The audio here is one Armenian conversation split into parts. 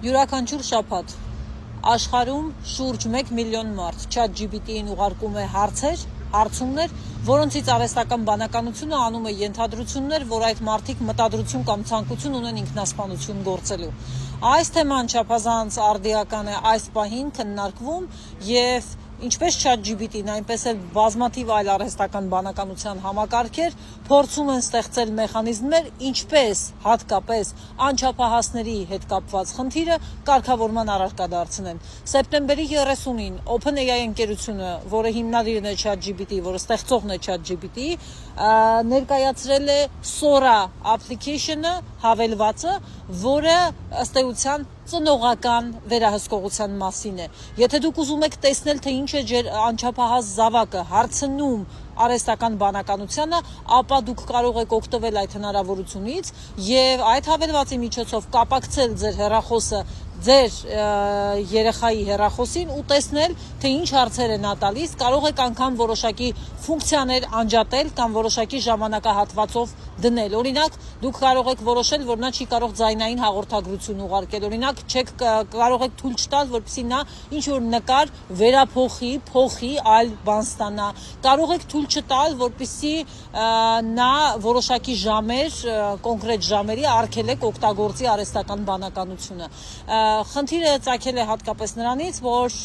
Յուրաքանչյուր շաբաթ աշխարհում շուրջ 1 միլիոն մարդ ChatGPT-ին ուղարկում է հարցեր, հարցումներ, որոնցից արհեստական բանականությունը անում է ենթադրություններ, որ այդ մարդիկ մտադրություն կամ ցանկություն ունեն ինքնասպանություն գործելու։ Այս թեման չափազանց արդիական է այս պահին քննարկվում եւ ինչպես ChatGPT-ն, այնպես էլ բազմաթիվ այլ արհեստական բանականության համակարգեր փորձում են ստեղծել մեխանիզմներ, ինչպես հատկապես անչափահասների հետ կապված խնդիրը կարգավորման առարկա դարձնեն։ Սեպտեմբերի 30-ին OpenAI ընկերությունը, որը հիմնադիրն է ChatGPT, որը ստեղծողն է ChatGPT, ներկայացրել է Sora application-ը, հավելվածը, որը ըստ էության ծնողական վերահսկողության մասին է։ Եթե դուք ուզում եք տեսնել, թե ինչ է ձեր անչափահաս զավակը հարցնում արհեստական բանականությանը, ապա դուք կարող եք օգտվել այդ հնարավորությունից եւ այդ հավելվածի միջոցով կապակցել ձեր հեռախոսը ձեր երեխայի հեռախոսին ու տեսնել, թե ինչ հարցեր է նա տալիս, կարող եք անգամ որոշակի ֆունկցիաներ անջատել կամ որոշակի ժամանակահատվածով դնել։ Օրինակ, դուք կարող եք որոշել, որ նա չի կարող ձայնային հաղորդագրություն ուղարկել։ Օրինակ, կարող եք թույլ չտալ, որպեսզի նա ինչ որ նկար վերափոխի, փոխի, այլ բան ստանա։ Կարող եք թույլ չտալ, որպեսզի նա որոշակի ժամեր, կոնկրետ ժամերի արգելեք օգտագործի արհեստական բանականությունը։ Խնդիրը ծագել է հատկապես նրանից, որ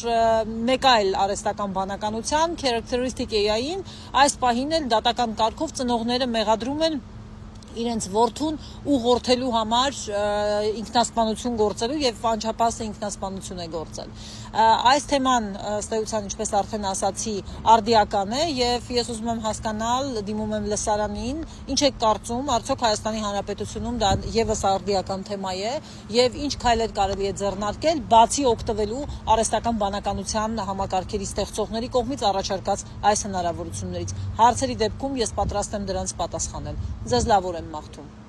մեկ այլ արհեստական բանականության characteristic AI-ին այս պահին էլ դատական կարգով ծնողները մեղադրում են իրենց որդուն ուղղորդելու համար ինքնասպանություն գործելու եւ անչափահաս ինքնասպանություն է գործել։ Այս թեման ըստ էության, ինչպես արդեն ասացի, արդիական է եւ ես ուզում եմ հասկանալ, դիմում եմ լսարանին, ինչ եք կարծում, արդյոք Հայաստանի Հանրապետությունում դա եւս արդիական թեմա է եւ ինչ քայլեր կարելի է ձեռնարկել, բացի օգտվելու արհեստական բանականության համակարգերի ստեղծողների կողմից առաջարկած այս հնարավորություններից։ Հարցերի դեպքում ես պատրաստ եմ դրանց պատասխանել։ Ձեզ լավ օր եմ մաղթում։